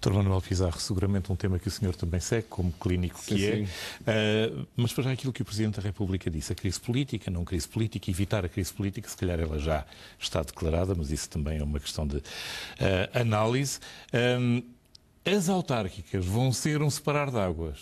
Dr. Manuel Pizarro, seguramente um tema que o senhor também segue, como clínico que sim. mas para já aquilo que o Presidente da República disse, a crise política, não crise política, evitar a crise política, se calhar ela já está declarada, mas isso também é uma questão de análise. As autárquicas vão ser um separar de águas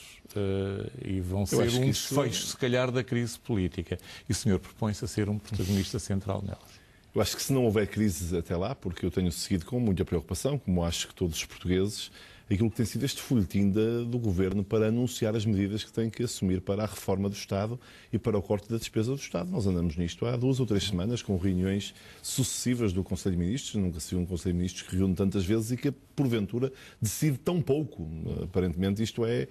e vão ser um desfecho, se calhar, da crise política. E o senhor propõe-se a ser um protagonista central nelas. Eu acho que se não houver crises até lá, porque eu tenho seguido com muita preocupação, como acho que todos os portugueses, aquilo que tem sido este folhetim do Governo para anunciar as medidas que tem que assumir para a reforma do Estado e para o corte da despesa do Estado. Nós andamos nisto há 2 ou 3 semanas, com reuniões sucessivas do Conselho de Ministros. Nunca se viu um Conselho de Ministros que reúne tantas vezes e que, porventura, decide tão pouco. Aparentemente, isto é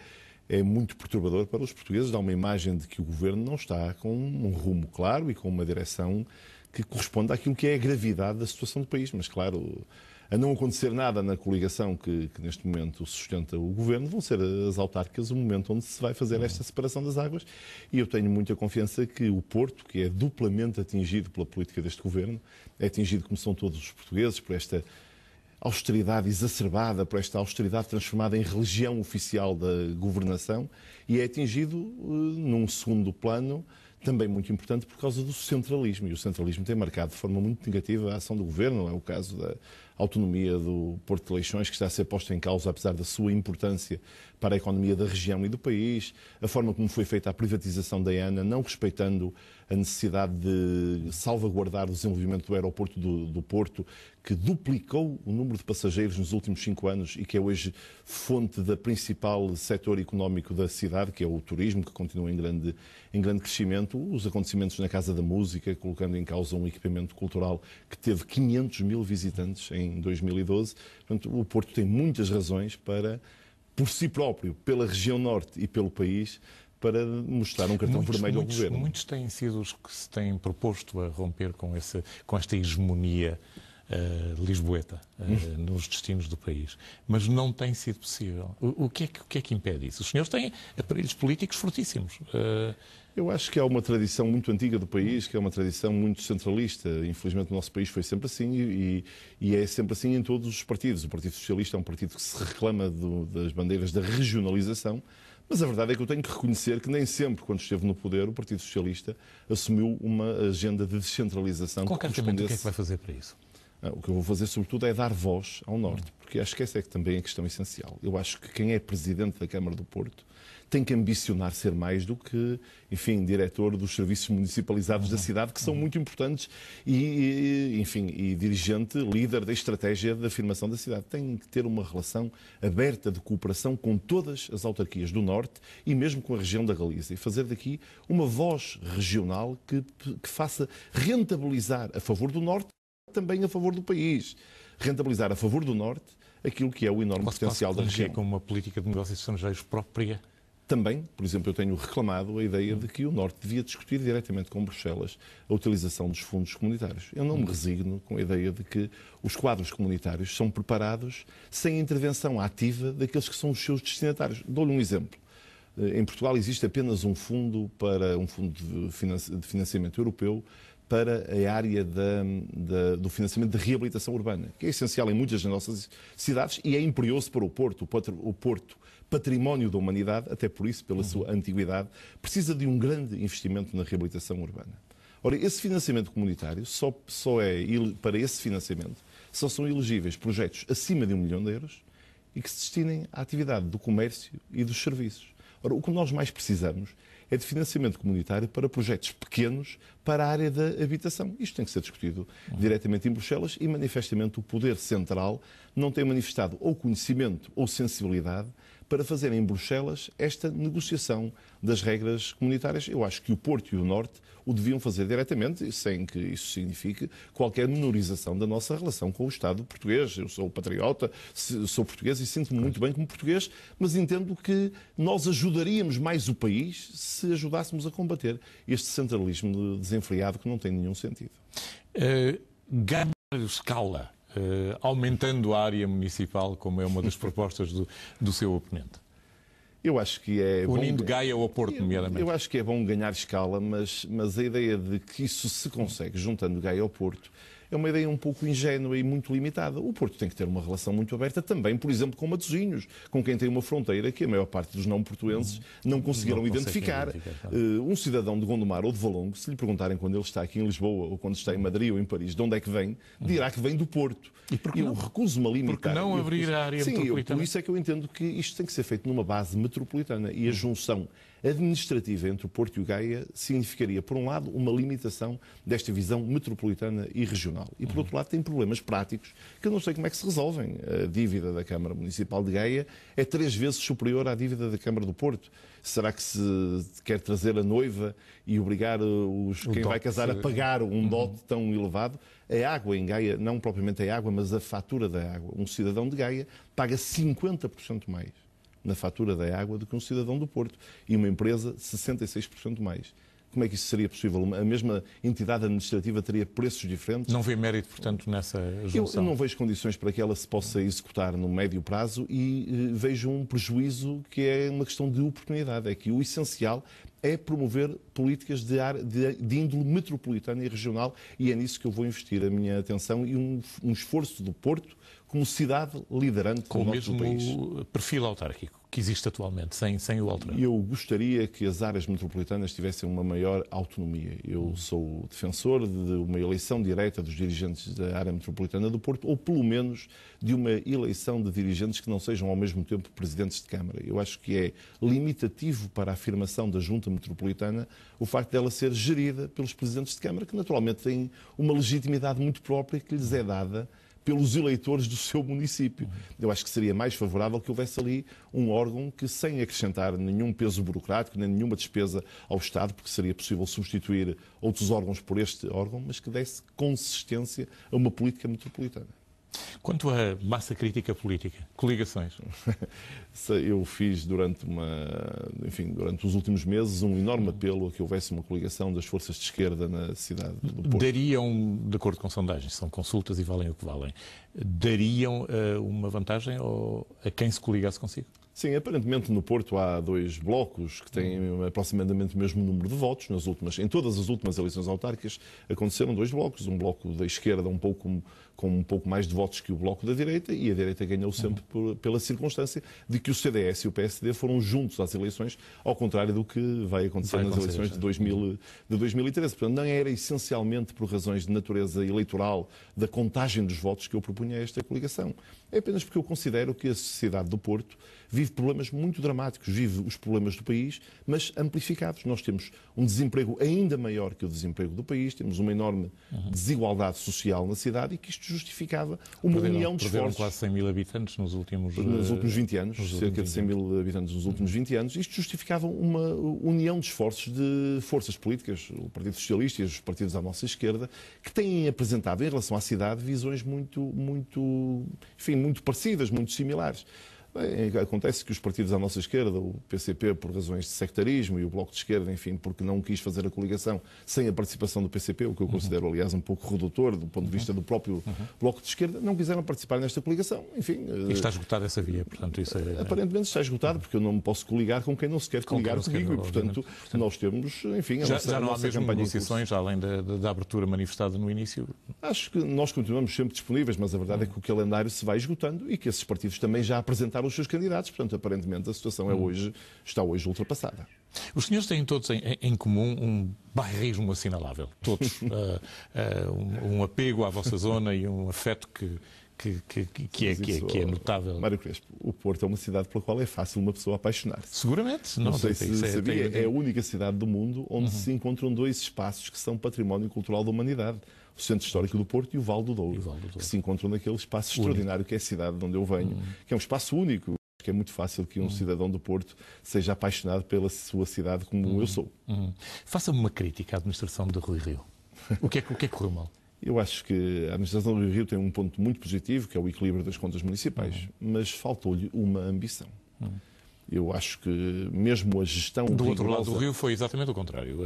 muito perturbador para os portugueses. Dá uma imagem de que o Governo não está com um rumo claro e com uma direção que corresponde àquilo que é a gravidade da situação do país. Mas, claro, a não acontecer nada na coligação que neste momento sustenta o Governo, vão ser as autárquicas o momento onde se vai fazer esta separação das águas. E eu tenho muita confiança que o Porto, que é duplamente atingido pela política deste Governo, é atingido, como são todos os portugueses, por esta austeridade exacerbada, por esta austeridade transformada em religião oficial da governação, e é atingido num segundo plano também muito importante por causa do centralismo. E o centralismo tem marcado de forma muito negativa a ação do Governo. É o caso da autonomia do Porto de Leixões, que está a ser posta em causa, apesar da sua importância para a economia da região e do país. A forma como foi feita a privatização da ANA, não respeitando a necessidade de salvaguardar o desenvolvimento do aeroporto do Porto, que duplicou o número de passageiros nos últimos 5 anos e que é hoje fonte da principal setor económico da cidade, que é o turismo, que continua em grande crescimento. Os acontecimentos na Casa da Música, colocando em causa um equipamento cultural que teve 500 mil visitantes em 2012. Portanto, o Porto tem muitas razões para, por si próprio, pela região norte e pelo país, para mostrar um cartão vermelho ao Governo. Muitos têm sido os que se têm proposto a romper com esta hegemonia lisboeta nos destinos do país. Mas não tem sido possível. O que é que impede isso? Os senhores têm aparelhos políticos fortíssimos. Eu acho que há uma tradição muito antiga do país, que é uma tradição muito centralista. Infelizmente o nosso país foi sempre assim e é sempre assim em todos os partidos. O Partido Socialista é um partido que se reclama das bandeiras da regionalização, mas a verdade é que eu tenho que reconhecer que nem sempre, quando esteve no poder, o Partido Socialista assumiu uma agenda de descentralização. Concretamente, o que é que vai fazer para isso? O que eu vou fazer, sobretudo, é dar voz ao Norte, porque acho que essa é também a questão essencial. Eu acho que quem é Presidente da Câmara do Porto tem que ambicionar ser mais do que, enfim, diretor dos serviços municipalizados da cidade, que são muito importantes, e dirigente, líder da estratégia de afirmação da cidade. Tem que ter uma relação aberta de cooperação com todas as autarquias do Norte e mesmo com a região da Galiza, e fazer daqui uma voz regional que faça rentabilizar a favor do Norte, também a favor do país. Rentabilizar a favor do Norte aquilo que é o enorme potencial da região. Com uma política de negócios estrangeiros própria? Também, por exemplo, eu tenho reclamado a ideia de que o Norte devia discutir diretamente com Bruxelas a utilização dos fundos comunitários. Eu não me resigno com a ideia de que os quadros comunitários são preparados sem a intervenção ativa daqueles que são os seus destinatários. Dou-lhe um exemplo. Em Portugal existe apenas um fundo de financiamento europeu para a área do financiamento da reabilitação urbana, que é essencial em muitas das nossas cidades e é imperioso para o Porto. O Porto, património da humanidade, até por isso, pela sua antiguidade, precisa de um grande investimento na reabilitação urbana. Ora, esse financiamento comunitário, para esse financiamento, só são elegíveis projetos acima de 1 milhão de euros e que se destinem à atividade do comércio e dos serviços. Ora, o que nós mais precisamos é de financiamento comunitário para projetos pequenos para a área da habitação. Isto tem que ser discutido diretamente em Bruxelas e, manifestamente, o poder central não tem manifestado ou conhecimento ou sensibilidade para fazer em Bruxelas esta negociação das regras comunitárias. Eu acho que o Porto e o Norte o deviam fazer diretamente, sem que isso signifique qualquer menorização da nossa relação com o Estado português. Eu sou patriota, sou português e sinto-me muito bem como português, mas entendo que nós ajudaríamos mais o país se ajudássemos a combater este centralismo desenfreado que não tem nenhum sentido. Ganhar escala, aumentando a área municipal, como é uma das propostas do seu oponente. Eu acho que é unindo Gaia ao Porto, nomeadamente. Eu acho que é bom ganhar escala, mas a ideia de que isso se consegue juntando Gaia ao Porto é uma ideia um pouco ingênua e muito limitada. O Porto tem que ter uma relação muito aberta também, por exemplo, com Matosinhos, com quem tem uma fronteira que a maior parte dos não-portuenses não conseguiram identificar. Um cidadão de Gondomar ou de Valongo, se lhe perguntarem quando ele está aqui em Lisboa ou quando está em Madrid ou em Paris, de onde é que vem, dirá que vem do Porto. E eu recuso-me a limitar. Porque não abrir a área metropolitana? Por isso é que eu entendo que isto tem que ser feito numa base metropolitana e a junção administrativa entre o Porto e o Gaia significaria, por um lado, uma limitação desta visão metropolitana e regional. E, por outro lado, tem problemas práticos que eu não sei como é que se resolvem. A dívida da Câmara Municipal de Gaia é 3 vezes superior à dívida da Câmara do Porto. Será que se quer trazer a noiva e obrigar quem vai casar a pagar um dote tão elevado? A água em Gaia, não propriamente a água, mas a fatura da água. Um cidadão de Gaia paga 50% mais na fatura da água do que um cidadão do Porto. E uma empresa, 66% mais. Como é que isso seria possível? A mesma entidade administrativa teria preços diferentes? Não vê mérito, portanto, nessa junção? Eu não vejo condições para que ela se possa executar no médio prazo e vejo um prejuízo que é uma questão de oportunidade. É que o essencial é promover políticas de índole metropolitana e regional e é nisso que eu vou investir a minha atenção e um esforço do Porto como cidade liderante com do norte do país. Com o mesmo perfil autárquico que existe atualmente, sem o alterar. Eu gostaria que as áreas metropolitanas tivessem uma maior autonomia. Eu sou defensor de uma eleição direta dos dirigentes da área metropolitana do Porto, ou pelo menos de uma eleição de dirigentes que não sejam ao mesmo tempo presidentes de Câmara. Eu acho que é limitativo para a afirmação da Junta Metropolitana o facto dela ser gerida pelos presidentes de Câmara, que naturalmente têm uma legitimidade muito própria que lhes é dada pelos eleitores do seu município. Eu acho que seria mais favorável que houvesse ali um órgão que, sem acrescentar nenhum peso burocrático, nem nenhuma despesa ao Estado, porque seria possível substituir outros órgãos por este órgão, mas que desse consistência a uma política metropolitana. Quanto à massa crítica política, coligações? Eu fiz durante os últimos meses um enorme apelo a que houvesse uma coligação das forças de esquerda na cidade do Porto. Dariam, de acordo com sondagens, são consultas e valem o que valem, dariam uma vantagem a quem se coligasse consigo? Sim, aparentemente no Porto há 2 blocos que têm aproximadamente o mesmo número de votos. Em todas as últimas eleições autárquicas aconteceram 2 blocos. Um bloco da esquerda com um pouco mais de votos que o bloco da direita, e a direita ganhou sempre pela circunstância de que o CDS e o PSD foram juntos às eleições, ao contrário do que vai acontecer nas eleições de 2013. Portanto, não era essencialmente por razões de natureza eleitoral da contagem dos votos que eu propunha esta coligação. É apenas porque eu considero que a sociedade do Porto vive problemas muito dramáticos, vive os problemas do país, mas amplificados. Nós temos um desemprego ainda maior que o desemprego do país, temos uma enorme desigualdade social na cidade e que isto justificava uma união de esforços. Quase 100 mil habitantes nos últimos 20 anos, cerca de 100 mil habitantes nos últimos 20 anos. Isto justificava uma união de esforços de forças políticas, o Partido Socialista e os partidos à nossa esquerda, que têm apresentado em relação à cidade visões muito parecidas, muito similares. Bem, acontece que os partidos à nossa esquerda, o PCP por razões de sectarismo e o Bloco de Esquerda, enfim, porque não quis fazer a coligação sem a participação do PCP, o que eu considero, aliás, um pouco redutor do ponto de vista do próprio Bloco de Esquerda, não quiseram participar nesta coligação. Enfim, e está esgotada essa via, portanto, isso é... Aparentemente está esgotado, porque eu não me posso coligar com quem não se quer coligar comigo, e, portanto, nós temos, enfim, já não há mesmo negociações, além da abertura manifestada no início? Acho que nós continuamos sempre disponíveis, mas a verdade é que o calendário se vai esgotando e que esses partidos também já apresentaram os seus candidatos, portanto, aparentemente a situação está hoje ultrapassada. Os senhores têm todos em comum um bairrismo assinalável, todos, um apego à vossa zona e um afeto que é notável. Mário Crespo, o Porto é uma cidade pela qual é fácil uma pessoa apaixonar-se. Seguramente. Não sei se sabia, é a única cidade do mundo onde se encontram 2 espaços que são património cultural da humanidade. O Centro Histórico do Porto e o Val do Douro, que se encontram naquele espaço extraordinário que é a cidade de onde eu venho, que é um espaço único. Que é muito fácil que um cidadão do Porto seja apaixonado pela sua cidade como eu sou. Faça-me uma crítica à administração de Rui Rio. O que é que correu mal? Eu acho que a administração do Rui Rio tem um ponto muito positivo, que é o equilíbrio das contas municipais, mas faltou-lhe uma ambição. Eu acho que mesmo a gestão do outro lado do Rio foi exatamente o contrário.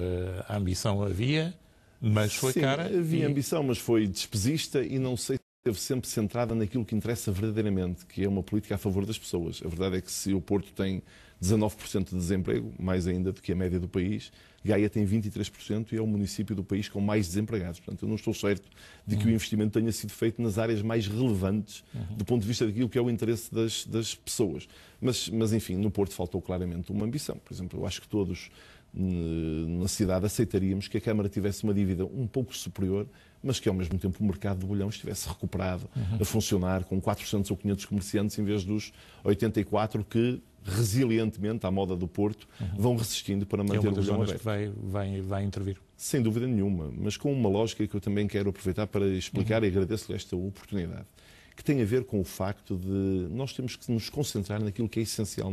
A ambição havia, mas foi cara. Havia ambição, mas foi despesista e não sei esteve sempre centrada naquilo que interessa verdadeiramente, que é uma política a favor das pessoas. A verdade é que se o Porto tem 19% de desemprego, mais ainda do que a média do país, Gaia tem 23% e é o município do país com mais desempregados. Portanto, eu não estou certo de que o investimento tenha sido feito nas áreas mais relevantes do ponto de vista daquilo que é o interesse das pessoas. Mas, enfim, no Porto faltou claramente uma ambição. Por exemplo, eu acho que todos na cidade aceitaríamos que a Câmara tivesse uma dívida um pouco superior, mas que ao mesmo tempo o mercado do bolhão estivesse recuperado, a funcionar com 400 ou 500 comerciantes em vez dos 84 que resilientemente, à moda do Porto, vão resistindo para manter o bolhão aberto. Que vai intervir. Sem dúvida nenhuma, mas com uma lógica que eu também quero aproveitar para explicar e agradeço-lhe esta oportunidade, que tem a ver com o facto de nós temos que nos concentrar naquilo que é essencial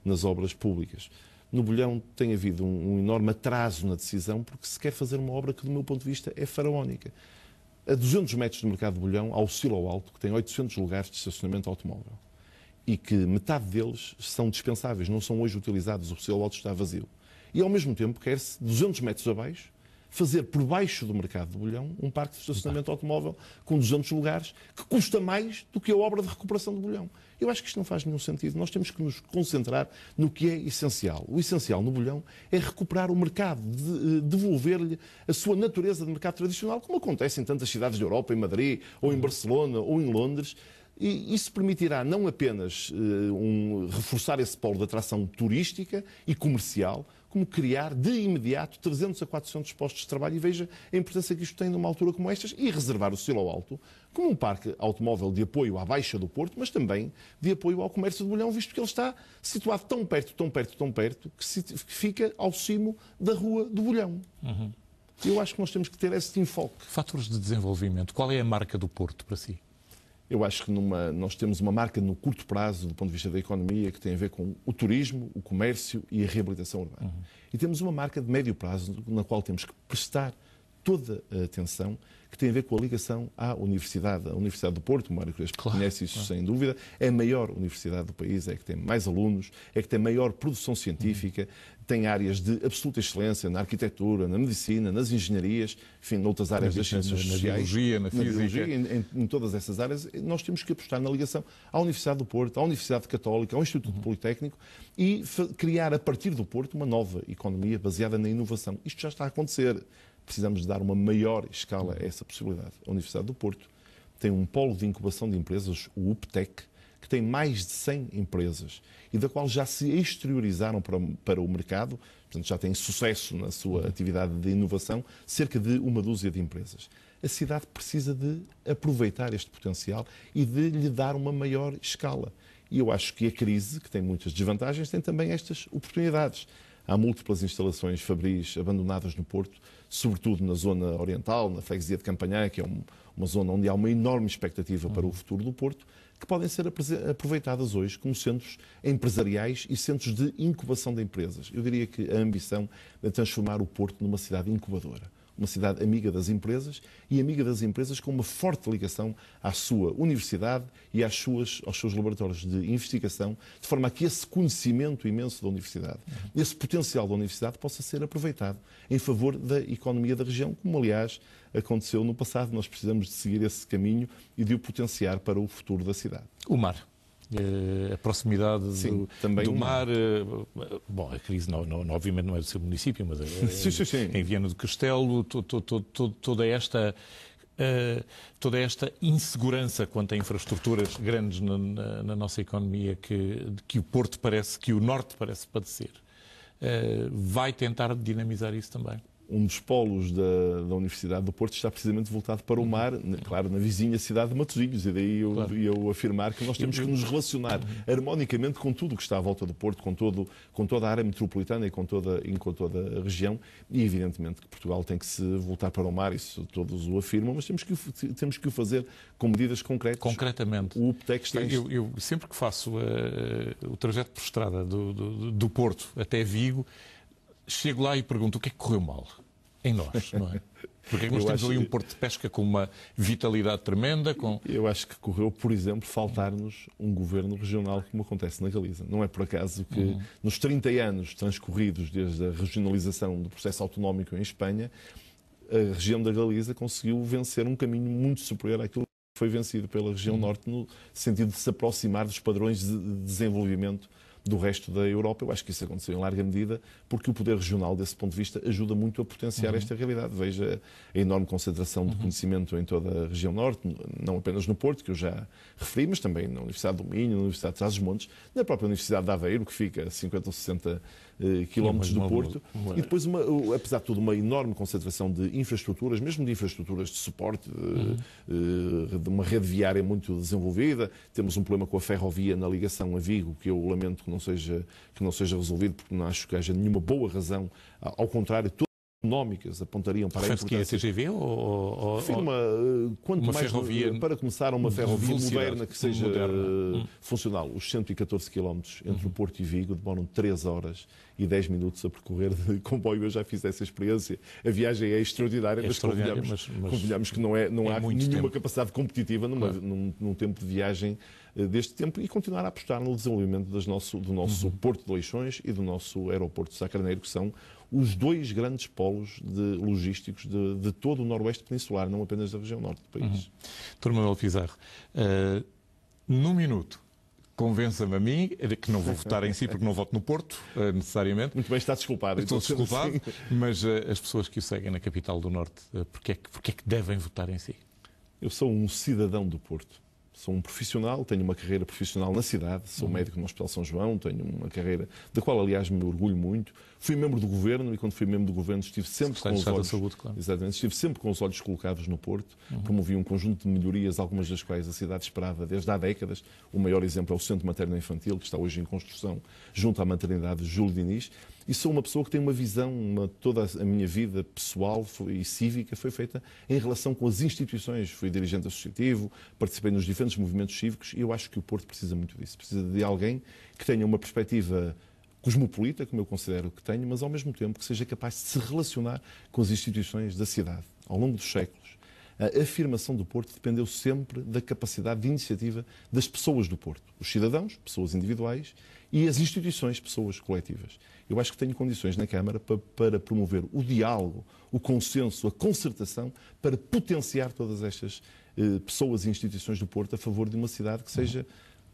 nas obras públicas. No bolhão tem havido um enorme atraso na decisão porque se quer fazer uma obra que, do meu ponto de vista, é faraónica. A 200 metros do mercado de bolhão, há o Silo Alto, que tem 800 lugares de estacionamento automóvel e que metade deles são dispensáveis, não são hoje utilizados, o Silo Alto está vazio. E, ao mesmo tempo, quer-se, 200 metros abaixo, fazer por baixo do mercado de bolhão um parque de estacionamento automóvel com 200 lugares que custa mais do que a obra de recuperação do bolhão. Eu acho que isto não faz nenhum sentido. Nós temos que nos concentrar no que é essencial. O essencial no bolhão é recuperar o mercado, devolver-lhe a sua natureza de mercado tradicional, como acontece em tantas cidades da Europa, em Madrid, ou em Barcelona, ou em Londres. E isso permitirá não apenas reforçar esse polo de atração turística e comercial, como criar de imediato 300 a 400 postos de trabalho, e veja a importância que isto tem numa altura como estas, e reservar o Silo Alto como um parque automóvel de apoio à Baixa do Porto, mas também de apoio ao comércio de bolhão, visto que ele está situado tão perto, que fica ao cimo da rua do bolhão. Eu acho que nós temos que ter esse enfoque. Fatores de desenvolvimento. Qual é a marca do Porto para si? Eu acho que nós temos uma marca no curto prazo, do ponto de vista da economia, que tem a ver com o turismo, o comércio e a reabilitação urbana. E temos uma marca de médio prazo, na qual temos que prestar toda a atenção, que tem a ver com a ligação à universidade. A Universidade do Porto, o Mário Crespo conhece isso sem dúvida, é a maior universidade do país, é que tem mais alunos, é que tem maior produção científica, tem áreas de absoluta excelência na arquitetura, na medicina, nas engenharias, enfim, noutras áreas das ciências sociais, na física, em todas essas áreas. Nós temos que apostar na ligação à Universidade do Porto, à Universidade Católica, ao Instituto Politécnico e criar a partir do Porto uma nova economia baseada na inovação. Isto já está a acontecer. Precisamos de dar uma maior escala a essa possibilidade. A Universidade do Porto tem um polo de incubação de empresas, o UPTEC, que tem mais de 100 empresas e da qual já se exteriorizaram para o mercado, portanto já tem sucesso na sua atividade de inovação, cerca de uma dúzia de empresas. A cidade precisa de aproveitar este potencial e de lhe dar uma maior escala. E eu acho que a crise, que tem muitas desvantagens, tem também estas oportunidades. Há múltiplas instalações fabris abandonadas no Porto, sobretudo na zona oriental, na freguesia de Campanhã, que é uma zona onde há uma enorme expectativa para o futuro do Porto, que podem ser aproveitadas hoje como centros empresariais e centros de incubação de empresas. Eu diria que a ambição é transformar o Porto numa cidade incubadora. Uma cidade amiga das empresas e amiga das empresas com uma forte ligação à sua universidade e aos seus laboratórios de investigação, de forma a que esse conhecimento imenso da universidade, esse potencial da universidade possa ser aproveitado em favor da economia da região, como aliás aconteceu no passado. Nós precisamos de seguir esse caminho e de o potenciar para o futuro da cidade. O mar. A proximidade do mar. Bom, a crise obviamente não é do seu município, mas em Viana do Castelo, toda esta insegurança quanto a infraestruturas grandes na nossa economia que o Porto parece, que o Norte parece padecer, vai tentar dinamizar isso também. Um dos polos da Universidade do Porto está precisamente voltado para o mar, claro, na vizinha cidade de Matosinhos, e daí eu afirmar que nós temos que nos relacionar harmonicamente com tudo o que está à volta do Porto, com toda a área metropolitana e com toda a região, e evidentemente que Portugal tem que se voltar para o mar, isso todos o afirmam, mas temos que o fazer com medidas concretas. Concretamente. O UPTEC está... Eu sempre que faço o trajeto por estrada do Porto até Vigo, chego lá e pergunto o que é que correu mal em nós, não é? Porque nós temos ali um porto de pesca com uma vitalidade tremenda. Eu acho que correu, por exemplo, faltar-nos um governo regional, como acontece na Galiza. Não é por acaso que nos 30 anos transcorridos desde a regionalização do processo autonómico em Espanha, a região da Galiza conseguiu vencer um caminho muito superior àquilo foi vencido pela região norte no sentido de se aproximar dos padrões de desenvolvimento do resto da Europa. Eu acho que isso aconteceu em larga medida porque o poder regional, desse ponto de vista, ajuda muito a potenciar esta realidade. Veja a enorme concentração de conhecimento em toda a região norte, não apenas no Porto, que eu já referi, mas também na Universidade do Minho, na Universidade de Trás-os-Montes, na própria Universidade de Aveiro, que fica a 50 ou 60 quilómetros do Porto, e depois, apesar de tudo, uma enorme concentração de infraestruturas, mesmo de infraestruturas de suporte, de uma rede viária muito desenvolvida. Temos um problema com a ferrovia na ligação a Vigo, que eu lamento que não seja resolvido, porque não acho que haja nenhuma boa razão. Ao contrário, todas as económicas apontariam para a importância... Refere-se que é a TGV ou quanto uma mais ferrovia para começar uma ferrovia moderna que seja funcional. Os 114 km entre o Porto e Vigo demoram 3 horas e 10 minutos a percorrer de comboio. Eu já fiz essa experiência. A viagem é extraordinária, mas convenhamos que não há nenhuma capacidade competitiva num tempo de viagem deste tempo, e continuar a apostar no desenvolvimento do nosso Porto de Leixões e do nosso aeroporto de Sá Carneiro, que são os 2 grandes polos logísticos de todo o noroeste peninsular, não apenas da região norte do país. Dr. Manuel Pizarro, num minuto, convença-me a mim, que não vou votar em si porque não voto no Porto, necessariamente. Muito bem, está desculpado. Estou desculpado, mas as pessoas que o seguem na capital do Norte, porque é que devem votar em si? Eu sou um cidadão do Porto. Sou um profissional, tenho uma carreira profissional na cidade, sou médico no Hospital São João, tenho uma carreira da qual, aliás, me orgulho muito. Fui membro do governo e, quando fui membro do governo, estive sempre com os olhos... Saúde, claro. Exatamente, estive sempre com os olhos colocados no Porto, promovi um conjunto de melhorias, algumas das quais a cidade esperava desde há décadas. O maior exemplo é o Centro Materno-Infantil, que está hoje em construção junto à maternidade Júlio Diniz. E sou uma pessoa que tem uma visão, toda a minha vida pessoal e cívica foi feita em relação com as instituições. Fui dirigente associativo, participei nos diferentes movimentos cívicos, e eu acho que o Porto precisa muito disso. Precisa de alguém que tenha uma perspectiva cosmopolita, como eu considero que tenho, mas ao mesmo tempo que seja capaz de se relacionar com as instituições da cidade. Ao longo dos séculos, a afirmação do Porto dependeu sempre da capacidade de iniciativa das pessoas do Porto. Os cidadãos, pessoas individuais, e as instituições, pessoas coletivas. Eu acho que tenho condições na Câmara para promover o diálogo, o consenso, a concertação, para potenciar todas estas pessoas e instituições do Porto a favor de uma cidade que seja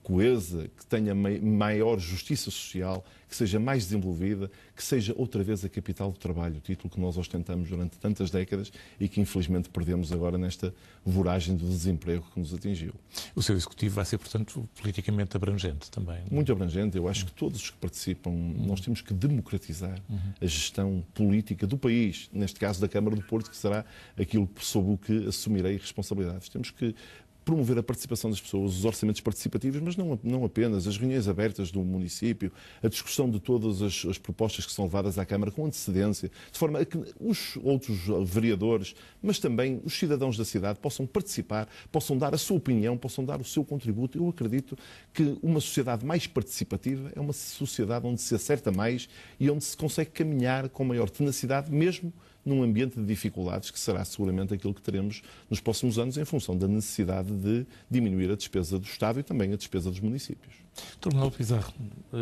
coesa, que tenha maior justiça social, que seja mais desenvolvida, que seja outra vez a capital do trabalho, o título que nós ostentamos durante tantas décadas e que infelizmente perdemos agora nesta voragem do desemprego que nos atingiu. O seu executivo vai ser, portanto, politicamente abrangente também? Não? Muito abrangente. Eu acho que todos os que participam, nós temos que democratizar a gestão política do país, neste caso da Câmara do Porto, que será aquilo sob o que assumirei responsabilidades. Temos que promover a participação das pessoas, os orçamentos participativos, mas não apenas, as reuniões abertas do município, a discussão de todas as propostas que são levadas à Câmara com antecedência, de forma a que os outros vereadores, mas também os cidadãos da cidade possam participar, possam dar a sua opinião, possam dar o seu contributo. Eu acredito que uma sociedade mais participativa é uma sociedade onde se acerta mais e onde se consegue caminhar com maior tenacidade, mesmo num ambiente de dificuldades, que será seguramente aquilo que teremos nos próximos anos, em função da necessidade de diminuir a despesa do Estado e também a despesa dos municípios. Dr. Manuel Pizarro,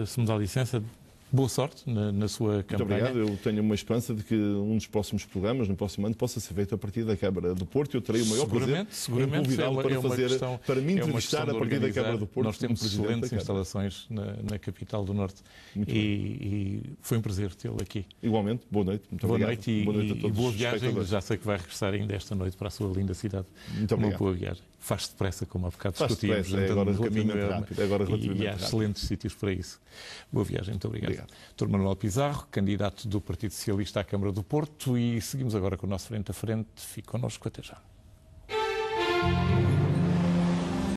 se me dá licença, boa sorte na sua campanha. Muito obrigado. Eu tenho uma esperança de que um dos próximos programas, no próximo ano, possa ser feito a partir da Câmara do Porto. Eu terei o maior prazer em convidá-lo para me entrevistar a partir da Câmara do Porto. Nós temos excelentes instalações na capital do Norte e foi um prazer tê-lo aqui. Igualmente, boa noite. Muito obrigado. Boa noite a todos. Boa viagem. Já sei que vai regressar ainda esta noite para a sua linda cidade. Muito obrigado. Uma boa viagem. Faz-se depressa, como há bocado discutimos. Agora relativamente rápido. E há excelentes sítios para isso. Boa viagem. Muito obrigado. Dr. Manuel Pizarro, candidato do Partido Socialista à Câmara do Porto, e seguimos agora com o nosso frente a frente. Fique connosco, até já.